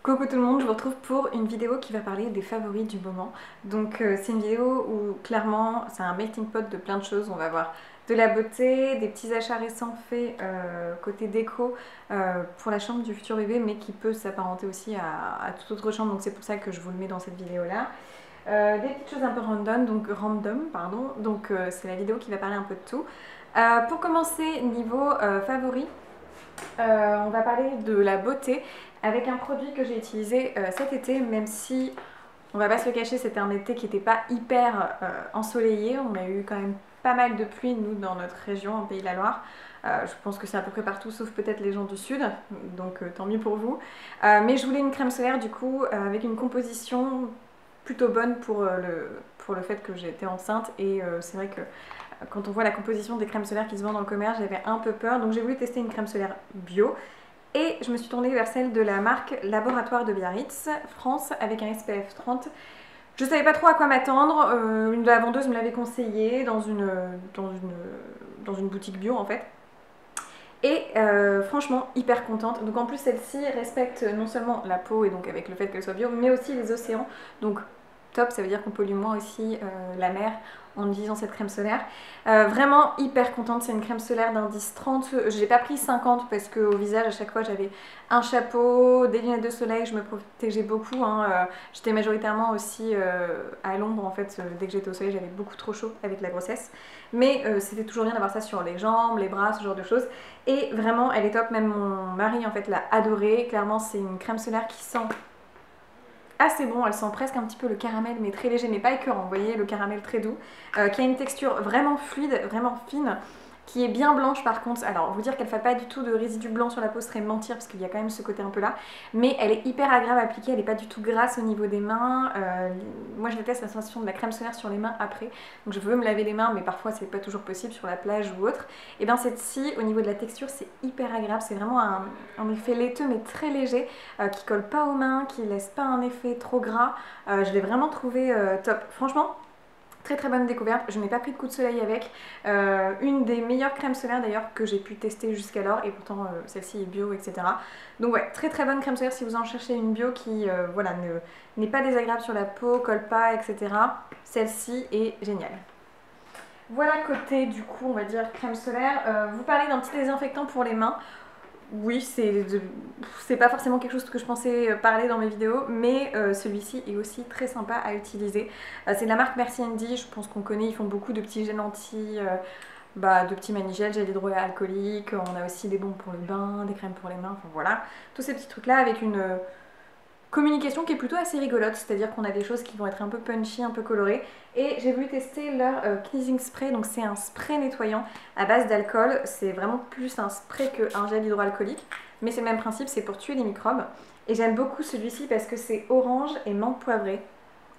Coucou tout le monde, je vous retrouve pour une vidéo qui va parler des favoris du moment. Donc c'est une vidéo où clairement c'est un melting pot de plein de choses. On va voir de la beauté, des petits achats récents faits côté déco pour la chambre du futur bébé, mais qui peut s'apparenter aussi à toute autre chambre. Donc c'est pour ça que je vous le mets dans cette vidéo là. Des petites choses un peu random, pardon. Donc c'est la vidéo qui va parler un peu de tout. Pour commencer, niveau favoris, on va parler de la beauté avec un produit que j'ai utilisé cet été, même si on va pas se le cacher, c'était un été qui n'était pas hyper ensoleillé. On a eu quand même pas mal de pluie, nous, dans notre région, en Pays de la Loire. Je pense que c'est à peu près partout, sauf peut-être les gens du sud, donc tant mieux pour vous. Mais je voulais une crème solaire, du coup, avec une composition plutôt bonne pour le fait que j'étais enceinte. Et c'est vrai que quand on voit la composition des crèmes solaires qui se vendent dans le commerce, j'avais un peu peur. Donc j'ai voulu tester une crème solaire bio. Et je me suis tournée vers celle de la marque Laboratoire de Biarritz, France, avec un SPF 30. Je ne savais pas trop à quoi m'attendre. Une de la vendeuse me l'avait conseillé dans une boutique bio en fait. Et franchement, hyper contente. Donc en plus, celle-ci respecte non seulement la peau et donc avec le fait qu'elle soit bio, mais aussi les océans. Donc top, ça veut dire qu'on pollue moins aussi la mer en utilisant cette crème solaire. Vraiment hyper contente, c'est une crème solaire d'indice 30. J'ai pas pris 50 parce qu'au visage à chaque fois j'avais un chapeau, des lunettes de soleil, je me protégeais beaucoup. J'étais majoritairement aussi à l'ombre en fait, dès que j'étais au soleil j'avais beaucoup trop chaud avec la grossesse. Mais c'était toujours bien d'avoir ça sur les jambes, les bras, ce genre de choses. Et vraiment elle est top, même mon mari en fait l'a adorée. Clairement c'est une crème solaire qui sent assez bon, elle sent presque un petit peu le caramel mais très léger mais pas écœurant, vous voyez, le caramel très doux, qui a une texture vraiment fluide, vraiment fine, qui est bien blanche par contre. Alors vous dire qu'elle ne fait pas du tout de résidus blancs sur la peau serait mentir parce qu'il y a quand même ce côté un peu là, mais elle est hyper agréable à appliquer, elle n'est pas du tout grasse au niveau des mains. Moi je déteste la sensation de la crème solaire sur les mains après, donc je veux me laver les mains mais parfois c'est pas toujours possible sur la plage ou autre. Et bien cette-ci au niveau de la texture c'est hyper agréable, c'est vraiment un effet laiteux mais très léger, qui colle pas aux mains, qui laisse pas un effet trop gras. Je l'ai vraiment trouvé top, franchement. Très très bonne découverte, je n'ai pas pris de coup de soleil avec. Une des meilleures crèmes solaires d'ailleurs que j'ai pu tester jusqu'alors, et pourtant celle-ci est bio, etc. Donc ouais, très très bonne crème solaire si vous en cherchez une bio qui voilà, n'est pas désagréable sur la peau, colle pas, etc. Celle-ci est géniale. Voilà côté du coup on va dire crème solaire. Vous parlez d'un petit désinfectant pour les mains. Oui, c'est pas forcément quelque chose que je pensais parler dans mes vidéos, mais celui-ci est aussi très sympa à utiliser. C'est de la marque Merci Andy, je pense qu'on connaît, ils font beaucoup de petits gels de petits manigels, gel hydroalcoolique, on a aussi des bombes pour le bain, des crèmes pour les mains, enfin voilà. Tous ces petits trucs là avec une communication qui est plutôt assez rigolote, c'est-à-dire qu'on a des choses qui vont être un peu punchy, un peu colorées. Et j'ai voulu tester leur cleansing spray, donc c'est un spray nettoyant à base d'alcool. C'est vraiment plus un spray qu'un gel hydroalcoolique, mais c'est le même principe, c'est pour tuer les microbes. Et j'aime beaucoup celui-ci parce que c'est orange et menthe poivrée.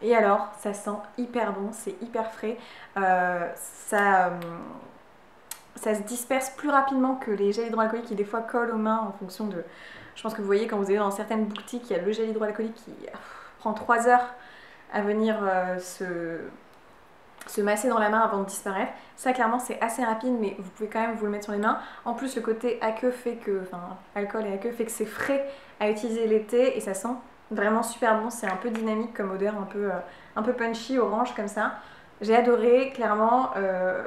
Et alors, ça sent hyper bon, c'est hyper frais. Ça se disperse plus rapidement que les gels hydroalcooliques qui des fois collent aux mains en fonction de... Je pense que vous voyez quand vous allez dans certaines boutiques, il y a le gel hydroalcoolique qui prend 3 heures à venir se masser dans la main avant de disparaître. Ça clairement c'est assez rapide mais vous pouvez quand même vous le mettre sur les mains. En plus le côté aqueux fait que, enfin alcool et aqueux fait que c'est frais à utiliser l'été et ça sent vraiment super bon. C'est un peu dynamique comme odeur, un peu punchy, orange comme ça. J'ai adoré, clairement,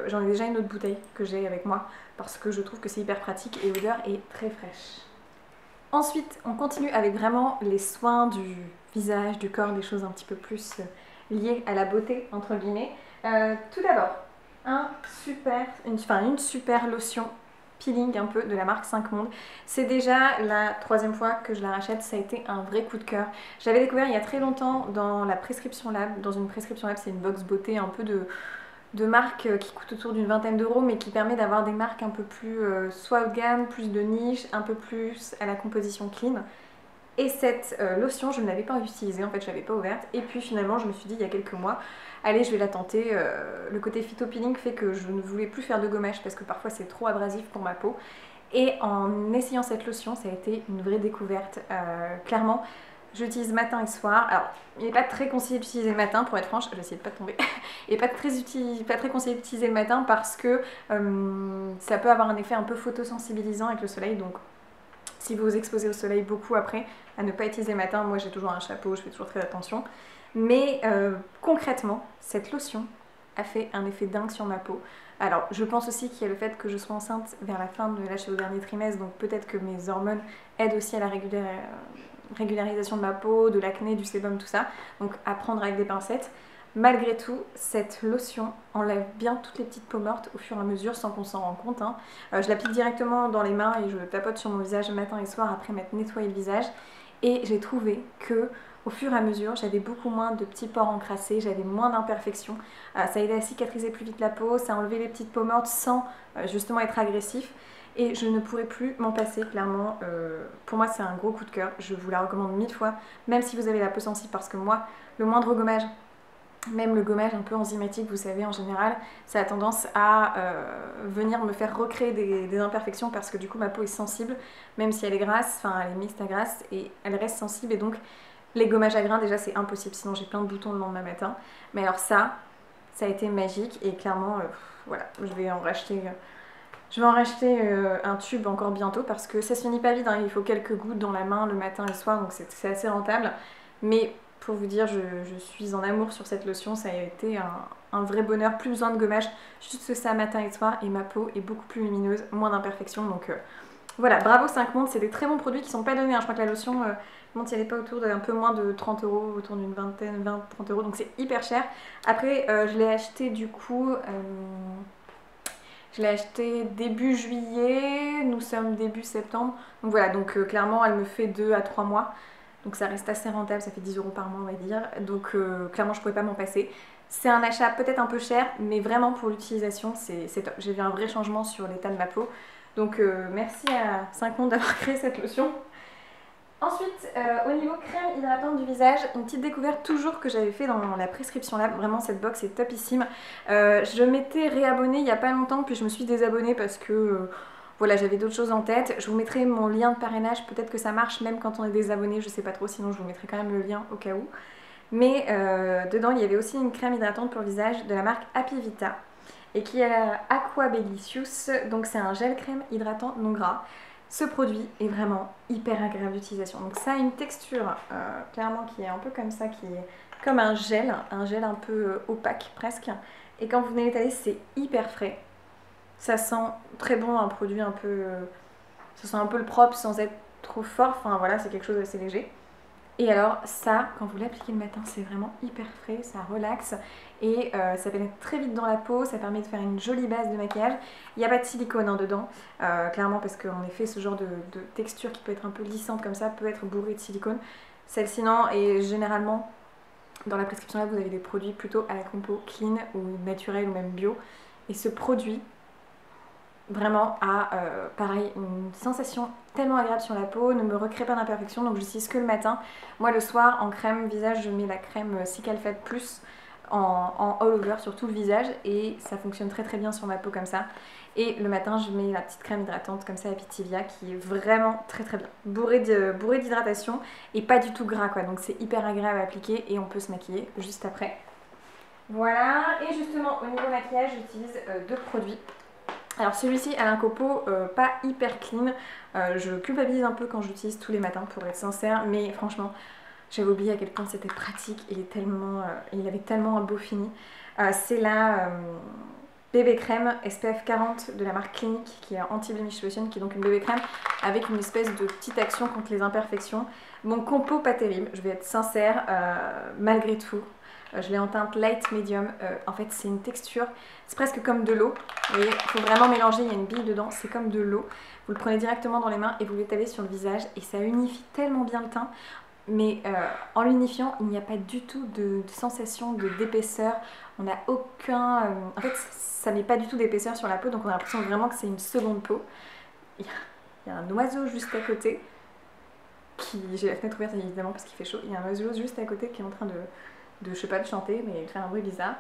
j'en ai déjà une autre bouteille que j'ai avec moi parce que je trouve que c'est hyper pratique et l'odeur est très fraîche. Ensuite, on continue avec vraiment les soins du visage, du corps, des choses un petit peu plus liées à la beauté, entre guillemets. Tout d'abord, une super lotion peeling un peu de la marque 5 Monde. C'est déjà la 3e fois que je la rachète, ça a été un vrai coup de cœur. J'avais découvert il y a très longtemps dans la Prescription Lab, dans une Prescription Lab, c'est une box beauté un peu de marques qui coûtent autour d'une vingtaine d'euros mais qui permet d'avoir des marques un peu plus soit haut de gamme, plus de niche, un peu plus à la composition clean. Et cette lotion, je ne l'avais pas utilisée, en fait je ne l'avais pas ouverte. Et puis finalement je me suis dit il y a quelques mois, allez je vais la tenter. Le côté phyto-peeling fait que je ne voulais plus faire de gommage parce que parfois c'est trop abrasif pour ma peau. Et en essayant cette lotion, ça a été une vraie découverte. Clairement, je l'utilise matin et soir. Alors, il n'est pas très conseillé d'utiliser le matin, pour être franche, j'essaie de pas tomber. Il n'est pas très conseillé d'utiliser le matin parce que ça peut avoir un effet un peu photosensibilisant avec le soleil. Donc, Si vous vous exposez au soleil beaucoup après, à ne pas utiliser le matin. Moi j'ai toujours un chapeau, je fais toujours très attention. Mais concrètement, cette lotion a fait un effet dingue sur ma peau. Alors je pense aussi qu'il y a le fait que je sois enceinte vers la fin de l'âge au dernier trimestre, donc peut-être que mes hormones aident aussi à la régularisation de ma peau, de l'acné, du sébum, tout ça. Donc à prendre avec des pincettes. Malgré tout, cette lotion enlève bien toutes les petites peaux mortes au fur et à mesure sans qu'on s'en rende compte. Hein. Je l'applique directement dans les mains et je tapote sur mon visage matin et soir après m'être nettoyé le visage. Et j'ai trouvé que au fur et à mesure, j'avais beaucoup moins de petits pores encrassés, j'avais moins d'imperfections. Ça aidait à cicatriser plus vite la peau, ça enlevait les petites peaux mortes sans justement être agressif. Et je ne pourrais plus m'en passer, clairement. Pour moi, c'est un gros coup de cœur. Je vous la recommande 1000 fois, même si vous avez la peau sensible, parce que moi, le moindre gommage, même le gommage un peu enzymatique, vous savez, en général, ça a tendance à venir me faire recréer des imperfections parce que du coup ma peau est sensible, même si elle est grasse, enfin elle est mixte à grasse et elle reste sensible et donc les gommages à grains déjà c'est impossible, sinon j'ai plein de boutons le lendemain matin. Mais alors ça a été magique et clairement, voilà, je vais en racheter un tube encore bientôt parce que ça se finit pas vite, hein, il faut quelques gouttes dans la main le matin et le soir donc c'est assez rentable. Mais pour vous dire, je suis en amour sur cette lotion, ça a été un vrai bonheur, plus besoin de gommage, juste ça matin et soir et ma peau est beaucoup plus lumineuse, moins d'imperfections donc voilà, bravo 5 mondes, c'est des très bons produits qui sont pas donnés, hein. Je crois que la lotion, monte, elle est pas autour d'un peu moins de 30 euros, autour d'une vingtaine, 20-30 euros, donc c'est hyper cher. Après, je l'ai acheté du coup, je l'ai acheté début juillet, nous sommes début septembre, donc voilà, donc clairement elle me fait 2 à 3 mois. Donc ça reste assez rentable, ça fait 10 euros par mois on va dire. Donc clairement je ne pouvais pas m'en passer. C'est un achat peut-être un peu cher, mais vraiment pour l'utilisation c'est top. J'ai vu un vrai changement sur l'état de ma peau. Donc merci à 5 mondes d'avoir créé cette lotion. Ensuite, au niveau crème hydratante du visage, une petite découverte toujours que j'avais fait dans la prescription lab. Vraiment cette box est topissime. Je m'étais réabonnée il n'y a pas longtemps, puis je me suis désabonnée parce que... voilà, j'avais d'autres choses en tête. Je vous mettrai mon lien de parrainage, peut-être que ça marche même quand on est désabonné, je sais pas trop, sinon je vous mettrai quand même le lien au cas où. Mais dedans, il y avait aussi une crème hydratante pour le visage de la marque Happy Vita et qui est la Aqua Belicious. Donc c'est un gel crème hydratant non gras. Ce produit est vraiment hyper agréable d'utilisation. Donc ça a une texture clairement qui est un peu comme ça, qui est comme un gel un peu opaque presque. Et quand vous venez l'étaler, c'est hyper frais. Ça sent très bon, un produit un peu... ça sent un peu le propre sans être trop fort. Enfin voilà, c'est quelque chose d'assez léger. Et alors ça, quand vous l'appliquez le matin, c'est vraiment hyper frais, ça relaxe et ça pénètre très vite dans la peau, ça permet de faire une jolie base de maquillage. Il n'y a pas de silicone hein, dedans, clairement parce qu'en effet ce genre de texture qui peut être un peu lissante comme ça peut être bourrée de silicone. Celle-ci non, et généralement dans la prescription là vous avez des produits plutôt à la compo clean ou naturel ou même bio. Et ce produit vraiment a pareil une sensation tellement agréable sur la peau, ne me recrée pas d'imperfections, donc j'utilise que le matin. Moi le soir en crème visage je mets la crème Cicalfate Plus en all over sur tout le visage et ça fonctionne très très bien sur ma peau comme ça. Et le matin je mets la petite crème hydratante comme ça Apitivia qui est vraiment très très bien, bourrée d'hydratation et pas du tout gras quoi, donc c'est hyper agréable à appliquer et on peut se maquiller juste après. Voilà, et justement au niveau maquillage j'utilise deux produits. Alors celui-ci a un copeau pas hyper clean, je culpabilise un peu quand j'utilise tous les matins pour être sincère, mais franchement j'avais oublié à quel point c'était pratique, il avait tellement un beau fini. C'est la bébé crème SPF 40 de la marque Clinique qui est anti-blemish lotion, qui est donc une bébé crème avec une espèce de petite action contre les imperfections. Mon compo pas terrible, je vais être sincère, malgré tout. Je l'ai en teinte light medium, en fait c'est une texture, c'est presque comme de l'eau, vous voyez, il faut vraiment mélanger, il y a une bille dedans, c'est comme de l'eau, vous le prenez directement dans les mains et vous l'étalez sur le visage et ça unifie tellement bien le teint, mais en l'unifiant il n'y a pas du tout de sensation d'épaisseur, on n'a aucun, en fait ça met pas du tout d'épaisseur sur la peau donc on a l'impression vraiment que c'est une seconde peau. Il y a un oiseau juste à côté, j'ai la fenêtre ouverte évidemment parce qu'il fait chaud, il y a un oiseau juste à côté qui est en train de je sais pas de chanter mais de faire un bruit bizarre.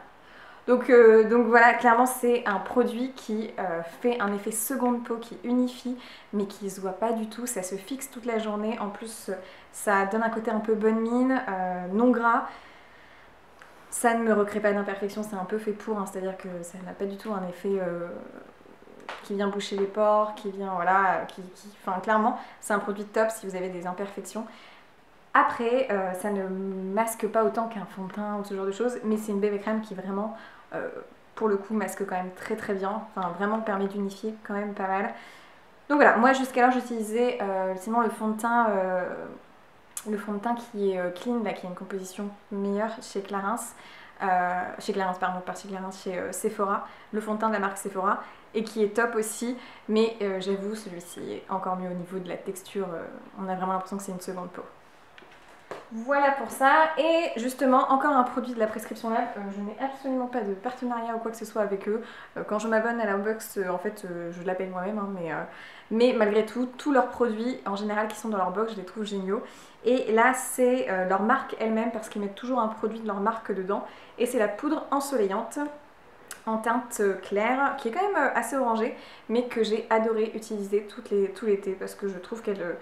Donc voilà, clairement c'est un produit qui fait un effet seconde peau, qui unifie mais qui ne se voit pas du tout, ça se fixe toute la journée, en plus ça donne un côté un peu bonne mine, non gras, ça ne me recrée pas d'imperfections, c'est un peu fait pour, hein, c'est à dire que ça n'a pas du tout un effet qui vient boucher les pores, qui vient, voilà, enfin clairement c'est un produit top si vous avez des imperfections. Après, ça ne masque pas autant qu'un fond de teint ou ce genre de choses, mais c'est une bébé crème qui vraiment, pour le coup, masque quand même très très bien, enfin vraiment permet d'unifier quand même pas mal. Donc voilà, moi jusqu'alors j'utilisais sinon le fond de teint qui est clean, là, qui a une composition meilleure chez Clarins, pardon, pas chez Clarins, chez Sephora, le fond de teint de la marque Sephora, et qui est top aussi, mais j'avoue celui-ci est encore mieux au niveau de la texture, on a vraiment l'impression que c'est une seconde peau. Voilà pour ça, et justement encore un produit de la Prescription Lab, je n'ai absolument pas de partenariat ou quoi que ce soit avec eux. Quand je m'abonne à leur box, en fait je la paye moi-même, hein, mais malgré tout, tous leurs produits en général qui sont dans leur box, je les trouve géniaux. Et là c'est leur marque elle-même, parce qu'ils mettent toujours un produit de leur marque dedans, et c'est la poudre ensoleillante en teinte claire, qui est quand même assez orangée, mais que j'ai adoré utiliser tout l'été, parce que je trouve qu'elle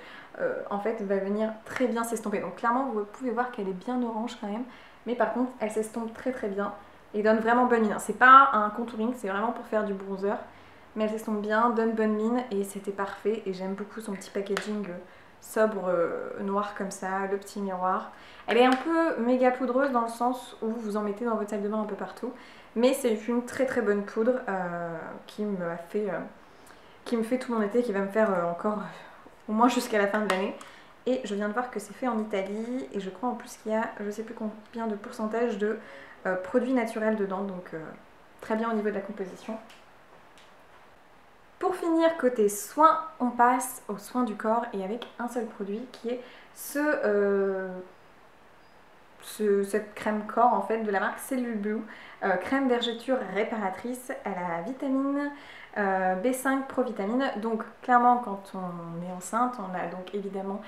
en fait va venir très bien s'estomper. Donc clairement vous pouvez voir qu'elle est bien orange quand même, mais par contre elle s'estompe très très bien et donne vraiment bonne mine. C'est pas un contouring, c'est vraiment pour faire du bronzer, mais elle s'estompe bien, donne bonne mine, et c'était parfait. Et j'aime beaucoup son petit packaging sobre noir comme ça, le petit miroir. Elle est un peu méga poudreuse dans le sens où vous en mettez dans votre sac de bain un peu partout, mais c'est une très très bonne poudre qui me fait tout mon été, qui va me faire encore au moins jusqu'à la fin de l'année. Et je viens de voir que c'est fait en Italie, et je crois en plus qu'il y a je sais plus combien de pourcentage de produits naturels dedans, donc très bien au niveau de la composition. Pour finir, côté soins, on passe aux soins du corps, et avec un seul produit qui est cette crème corps en fait de la marque Cellule Blue, crème vergeture réparatrice à la vitamine B5 provitamine. Donc clairement quand on est enceinte, on a donc évidemment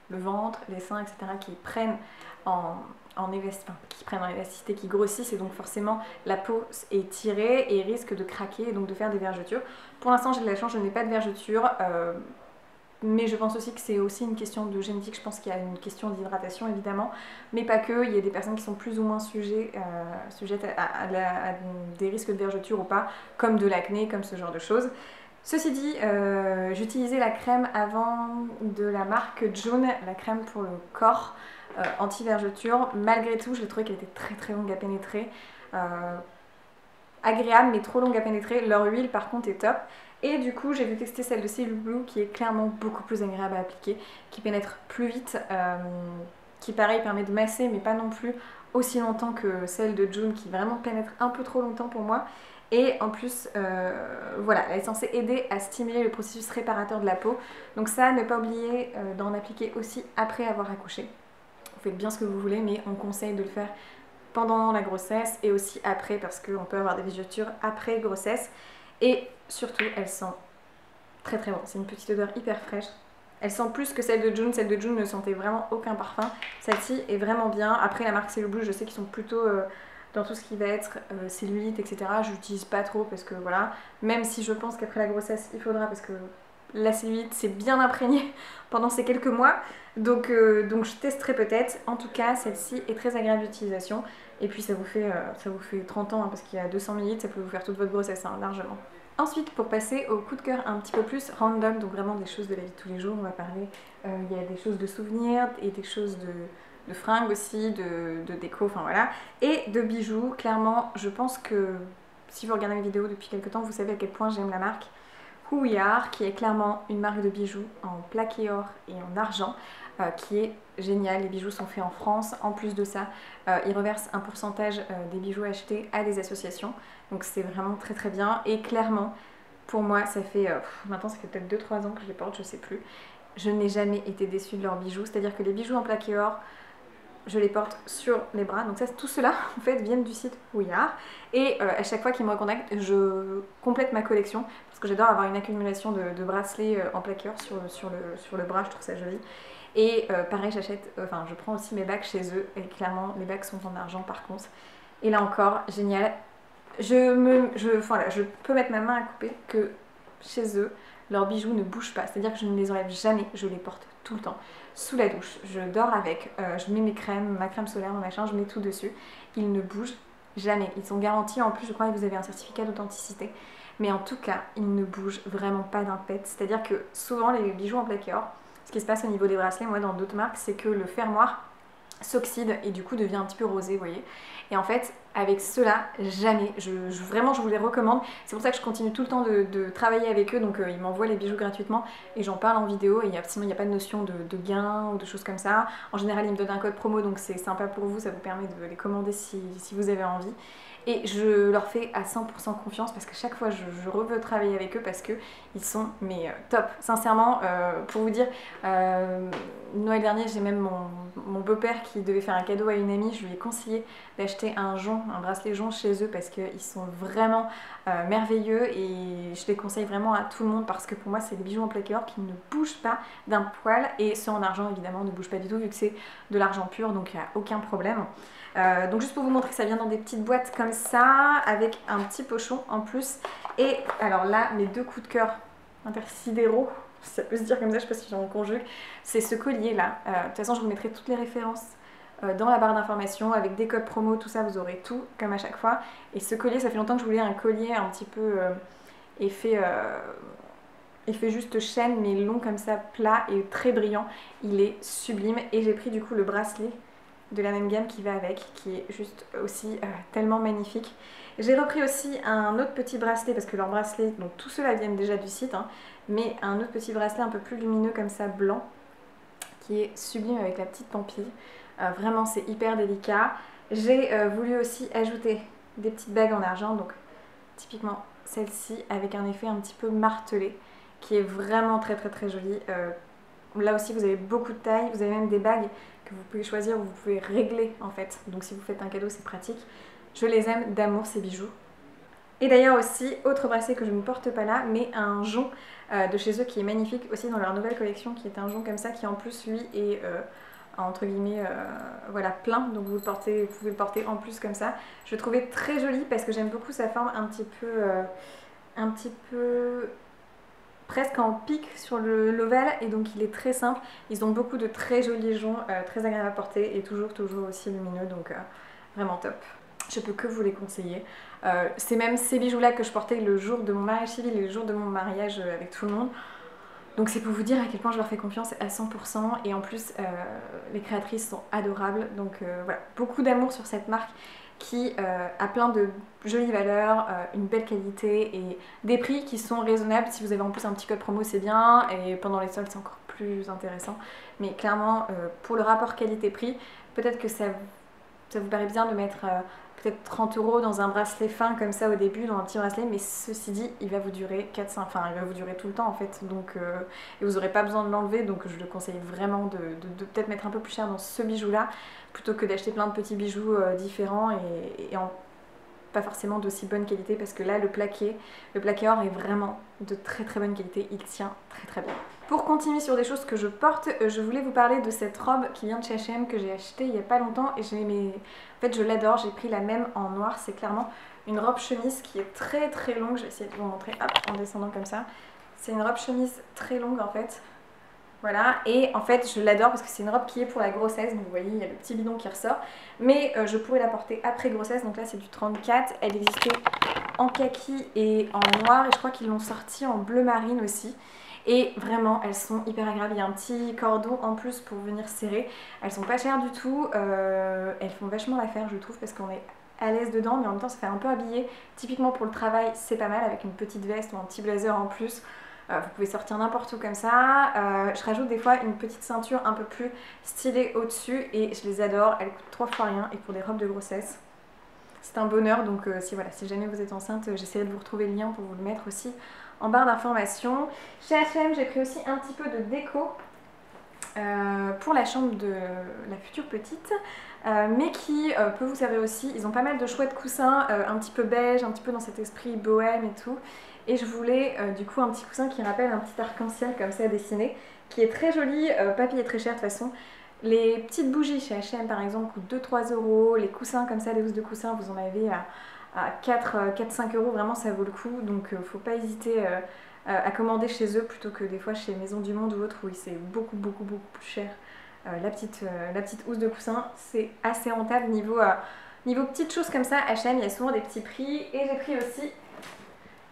le ventre, les seins, etc. qui prennent en élasticité, qui grossissent, et donc forcément la peau est tirée et risque de craquer et donc de faire des vergetures. Pour l'instant j'ai de la chance, je n'ai pas de vergetures. Mais je pense aussi que c'est aussi une question de génétique, je pense qu'il y a une question d'hydratation évidemment, mais pas que, il y a des personnes qui sont plus ou moins sujettes à des risques de vergeture ou pas, comme de l'acné, comme ce genre de choses. Ceci dit, j'utilisais la crème avant de la marque June, la crème pour le corps anti-vergeture. Malgré tout, je l'ai trouvé qu'elle était très très longue à pénétrer. Agréable mais trop longue à pénétrer. Leur huile par contre est top. Et du coup j'ai vu tester celle de Cellule Blue qui est clairement beaucoup plus agréable à appliquer, qui pénètre plus vite, qui pareil permet de masser mais pas non plus aussi longtemps que celle de June qui vraiment pénètre un peu trop longtemps pour moi. Et en plus voilà, elle est censée aider à stimuler le processus réparateur de la peau. Donc ça, ne pas oublier d'en appliquer aussi après avoir accouché. Vous faites bien ce que vous voulez, mais on conseille de le faire pendant la grossesse et aussi après, parce qu'on peut avoir des vergetures après grossesse. Et surtout, elle sent très très bon. C'est une petite odeur hyper fraîche. Elle sent plus que celle de June. Celle de June ne sentait vraiment aucun parfum. Celle-ci est vraiment bien. Après, la marque Cellule Blue, je sais qu'ils sont plutôt dans tout ce qui va être cellulite, etc. Je l'utilise pas trop parce que voilà. Même si je pense qu'après la grossesse, il faudra, parce que la cellulite s'est bien imprégnée pendant ces quelques mois. Donc je testerai peut-être. En tout cas, celle-ci est très agréable d'utilisation. Et puis ça vous fait 30 ans, hein, parce qu'il y a 200 ml, ça peut vous faire toute votre grossesse, hein, largement. Ensuite, pour passer au coup de cœur un petit peu plus random, donc vraiment des choses de la vie de tous les jours, on va parler, il y a des choses de souvenirs et des choses de fringues aussi, de déco, enfin voilà, et de bijoux. Clairement, je pense que si vous regardez mes vidéos depuis quelques temps, vous savez à quel point j'aime la marque Who We Are, qui est clairement une marque de bijoux en plaqué or et en argent, qui est géniale. Les bijoux sont faits en France. En plus de ça, ils reversent un pourcentage des bijoux achetés à des associations. Donc c'est vraiment très très bien. Et clairement, pour moi, ça fait maintenant ça fait peut-être 2-3 ans que je les porte, je sais plus. Je n'ai jamais été déçue de leurs bijoux. C'est-à-dire que les bijoux en plaqué or, je les porte sur les bras. Donc ça, tout cela en fait viennent du site Who We Are. Et à chaque fois qu'ils me recontactent, je complète ma collection, parce que j'adore avoir une accumulation de bracelets en plaqué or sur le bras, je trouve ça joli. Et pareil, je prends aussi mes bagues chez eux, et clairement les bagues sont en argent par contre. Et là encore, génial. Je peux mettre ma main à couper que chez eux, leurs bijoux ne bougent pas. C'est-à-dire que je ne les enlève jamais, je les porte tout le temps. Sous la douche, je dors avec, je mets mes crèmes, ma crème solaire, mon machin, je mets tout dessus. Ils ne bougent jamais. Ils sont garantis, en plus je crois que vous avez un certificat d'authenticité. mais en tout cas ils ne bougent vraiment pas d'un pet. C'est à dire que souvent les bijoux en plaqué or, ce qui se passe au niveau des bracelets, moi dans d'autres marques, c'est que le fermoir s'oxyde et du coup devient un petit peu rosé, vous voyez. Et en fait, avec ceux-là, jamais, vraiment je vous les recommande. C'est pour ça que je continue tout le temps de travailler avec eux, donc ils m'envoient les bijoux gratuitement et j'en parle en vidéo, et sinon il n'y a pas de notion de gain ou de choses comme ça. En général, ils me donnent un code promo, donc c'est sympa pour vous, ça vous permet de les commander si vous avez envie. Et je leur fais à 100% confiance parce que chaque fois je veux travailler avec eux parce qu'ils sont top. Sincèrement, pour vous dire, Noël dernier, j'ai même mon beau-père qui devait faire un cadeau à une amie. Je lui ai conseillé d'acheter un bracelet jonc chez eux parce qu'ils sont vraiment merveilleux et je les conseille vraiment à tout le monde parce que pour moi, c'est des bijoux en plaqué or qui ne bougent pas d'un poil, et ceux en argent évidemment ne bougent pas du tout vu que c'est de l'argent pur, donc il n'y a aucun problème. Donc juste pour vous montrer que ça vient dans des petites boîtes comme ça, avec un petit pochon en plus. Et alors là, mes deux coups de cœur intersidéraux, si ça peut se dire comme ça, je sais pas si j'en conjugue, c'est ce collier là. De toute façon, je vous mettrai toutes les références dans la barre d'informations avec des codes promo, tout ça, vous aurez tout comme à chaque fois. Et ce collier, ça fait longtemps que je voulais un collier un petit peu effet juste chaîne, mais long comme ça, plat et très brillant. Il est sublime, et j'ai pris du coup le bracelet de la même gamme qui va avec, qui est juste aussi tellement magnifique. J'ai repris aussi un autre petit bracelet parce que leurs bracelets, donc tous ceux-là viennent déjà du site, hein, mais un autre petit bracelet un peu plus lumineux comme ça, blanc, qui est sublime avec la petite pampille. Vraiment, c'est hyper délicat. J'ai voulu aussi ajouter des petites bagues en argent, donc typiquement celle-ci avec un effet un petit peu martelé, qui est vraiment très très très jolie. Là aussi, vous avez beaucoup de taille, vous avez même des bagues que vous pouvez choisir, vous pouvez régler en fait. Donc si vous faites un cadeau, c'est pratique. Je les aime d'amour, ces bijoux. Et d'ailleurs aussi, autre bracelet que je ne porte pas là, mais un jonc de chez eux qui est magnifique aussi dans leur nouvelle collection, qui est un jonc comme ça, qui en plus lui est entre guillemets voilà, plein, donc vous pouvez le porter en plus comme ça. Je le trouvais très joli parce que j'aime beaucoup sa forme un petit peu presque en pic sur l'ovale, et donc il est très simple. Ils ont beaucoup de très jolis joncs, très agréables à porter et toujours aussi lumineux, donc vraiment top. Je peux que vous les conseiller. C'est même ces bijoux là que je portais le jour de mon mariage civil et le jour de mon mariage avec tout le monde. Donc c'est pour vous dire à quel point je leur fais confiance à 100%, et en plus les créatrices sont adorables, donc voilà, beaucoup d'amour sur cette marque qui a plein de jolies valeurs, une belle qualité et des prix qui sont raisonnables. Si vous avez en plus un petit code promo, c'est bien, et pendant les soldes c'est encore plus intéressant, mais clairement pour le rapport qualité-prix, peut-être que ça vous paraît bien de mettre peut-être 30 € dans un bracelet fin comme ça au début, dans un petit bracelet, mais ceci dit, il va vous durer 4-5, enfin il va vous durer tout le temps en fait, donc et vous n'aurez pas besoin de l'enlever, donc je le conseille vraiment de peut-être mettre un peu plus cher dans ce bijou là, plutôt que d'acheter plein de petits bijoux différents et en pas forcément d'aussi bonne qualité, parce que là le plaqué or est vraiment de très très bonne qualité, il tient très très bien. Pour continuer sur des choses que je porte, je voulais vous parler de cette robe qui vient de chez H&M que j'ai achetée il n'y a pas longtemps, et en fait je l'adore. J'ai pris la même en noir, c'est clairement une robe chemise qui est très très longue. Je vais essayer de vous montrer, hop, en descendant comme ça. C'est une robe chemise très longue en fait. Voilà, et en fait je l'adore parce que c'est une robe qui est pour la grossesse, donc vous voyez il y a le petit bidon qui ressort, mais je pourrais la porter après grossesse, donc là c'est du 34, elle existait en kaki et en noir, et je crois qu'ils l'ont sortie en bleu marine aussi, et vraiment elles sont hyper agréables. Il y a un petit cordon en plus pour venir serrer, elles sont pas chères du tout, elles font vachement l'affaire je trouve, parce qu'on est à l'aise dedans, mais en même temps ça fait un peu habillé, typiquement pour le travail c'est pas mal, avec une petite veste ou un petit blazer en plus. Vous pouvez sortir n'importe où comme ça. Je rajoute des fois une petite ceinture un peu plus stylée au-dessus, et je les adore. Elles coûtent 3 fois rien, et pour des robes de grossesse, c'est un bonheur. Donc si jamais vous êtes enceinte, j'essaierai de vous retrouver le lien pour vous le mettre aussi en barre d'informations. Chez H&M, j'ai pris aussi un petit peu de déco pour la chambre de la future petite, mais qui peut vous servir aussi. Ils ont pas mal de chouettes coussins, un petit peu beige, un petit peu dans cet esprit bohème et tout. Et je voulais du coup un petit coussin qui rappelle un petit arc-en-ciel comme ça dessiné, qui est très joli, pas payé très cher de toute façon. Les petites bougies chez H&M par exemple coûtent 2-3 €, les coussins comme ça, les housses de coussins, vous en avez à 4-5 €, vraiment ça vaut le coup, donc faut pas hésiter à commander chez eux plutôt que des fois chez Maison du Monde ou autre où c'est beaucoup plus cher. La petite housse de coussin, c'est assez rentable niveau petites choses comme ça. H&M, il y a souvent des petits prix, et j'ai pris aussi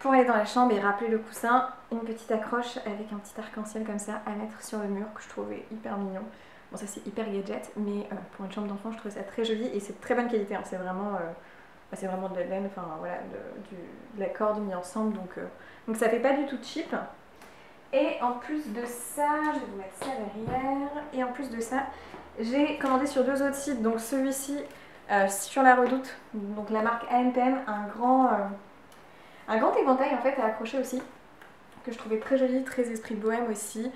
pour aller dans la chambre et rappeler le coussin, une petite accroche avec un petit arc-en-ciel comme ça à mettre sur le mur que je trouvais hyper mignon. Bon, ça c'est hyper gadget, mais pour une chambre d'enfant je trouvais ça très joli et c'est de très bonne qualité, hein. C'est vraiment de la laine, enfin voilà, de la corde mis ensemble, donc ça fait pas du tout cheap. Et en plus de ça, je vais vous mettre ça derrière, et en plus de ça, j'ai commandé sur 2 autres sites, donc celui-ci sur la Redoute, donc la marque ANPM, un grand éventail en fait à accrocher aussi, que je trouvais très joli, très esprit de bohème aussi.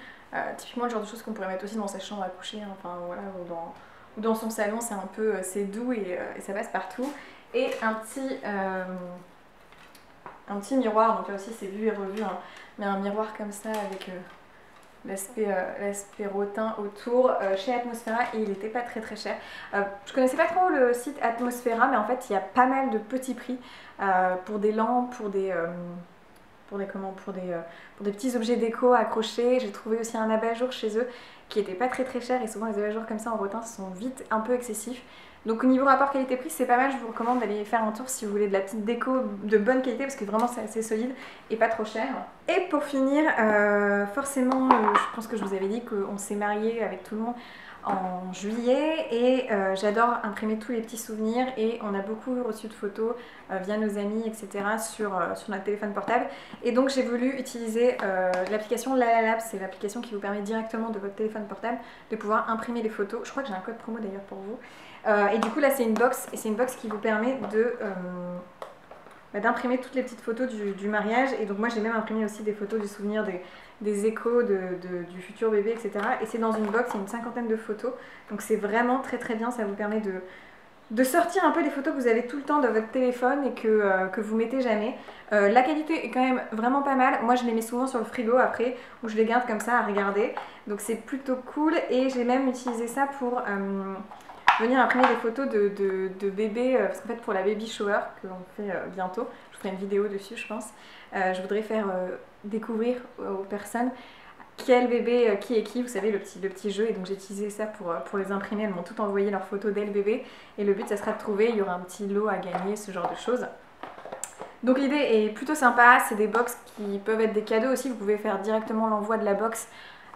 Typiquement le genre de choses qu'on pourrait mettre aussi dans sa chambre à coucher, hein, enfin voilà, ou dans son salon, c'est un peu c'est doux et ça passe partout. Et un petit miroir, donc là aussi c'est vu et revu, hein, mais un miroir comme ça avec l'aspect rotin autour chez Atmosfera, et il n'était pas très très cher. Je connaissais pas trop le site Atmosfera, mais en fait il y a pas mal de petits prix pour des lampes, pour des petits objets déco accrochés. J'ai trouvé aussi un abat-jour chez eux qui était pas très très cher, et souvent les abat-jours comme ça en rotin sont vite un peu excessifs. Donc au niveau rapport qualité-prix c'est pas mal, je vous recommande d'aller faire un tour si vous voulez de la petite déco de bonne qualité, parce que vraiment c'est assez solide et pas trop cher. Et pour finir, forcément je pense que je vous avais dit qu'on s'est marié avec tout le monde en juillet, et j'adore imprimer tous les petits souvenirs, et on a beaucoup reçu de photos via nos amis etc. sur notre téléphone portable, et donc j'ai voulu utiliser l'application Lalalab. C'est l'application qui vous permet directement de votre téléphone portable de pouvoir imprimer les photos. Je crois que j'ai un code promo d'ailleurs pour vous. Et du coup là c'est une box, et c'est une box qui vous permet d'imprimer toutes les petites photos du mariage. Et donc moi j'ai même imprimé aussi des photos du souvenir des échos du futur bébé etc. Et c'est dans une box, il y a une 50aine de photos, donc c'est vraiment très très bien. Ça vous permet de sortir un peu les photos que vous avez tout le temps dans votre téléphone et que vous mettez jamais. La qualité est quand même vraiment pas mal. Moi je les mets souvent sur le frigo après, où je les garde comme ça à regarder, donc c'est plutôt cool. Et j'ai même utilisé ça pour venir imprimer des photos de bébés, parce qu'en fait pour la baby shower que l'on fait bientôt, je ferai une vidéo dessus je pense, je voudrais faire découvrir aux personnes quel bébé qui est qui, vous savez, le petit jeu. Et donc j'ai utilisé ça pour les imprimer. Elles m'ont toutes envoyé leurs photos dès le bébé, et le but ça sera de trouver, il y aura un petit lot à gagner, ce genre de choses. Donc l'idée est plutôt sympa, c'est des box qui peuvent être des cadeaux aussi. Vous pouvez faire directement l'envoi de la box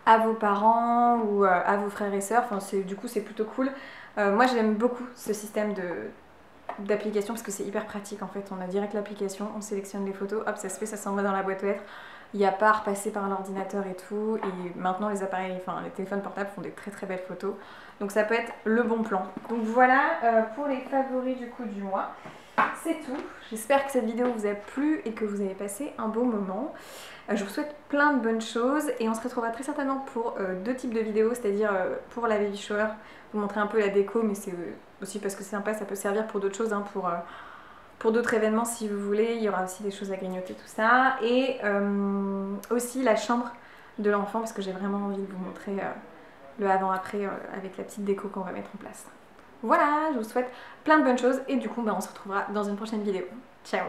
à vos parents ou à vos frères et sœurs, enfin, du coup c'est plutôt cool. Moi j'aime beaucoup ce système d'application, parce que c'est hyper pratique en fait. On a direct l'application, on sélectionne les photos, hop ça se fait, ça s'envoie dans la boîte aux lettres. Il n'y a pas à repasser par l'ordinateur et tout, et maintenant les appareils, enfin les téléphones portables font des très très belles photos, donc ça peut être le bon plan. Donc voilà pour les favoris du coup du mois. C'est tout, j'espère que cette vidéo vous a plu et que vous avez passé un bon moment. Je vous souhaite plein de bonnes choses, et on se retrouvera très certainement pour 2 types de vidéos, c'est-à-dire pour la baby shower, vous montrer un peu la déco, mais c'est aussi parce que c'est sympa, ça peut servir pour d'autres choses, hein, pour d'autres événements si vous voulez. Il y aura aussi des choses à grignoter, tout ça, et aussi la chambre de l'enfant, parce que j'ai vraiment envie de vous montrer le avant-après avec la petite déco qu'on va mettre en place. Voilà, je vous souhaite plein de bonnes choses, et du coup on se retrouvera dans une prochaine vidéo. Ciao!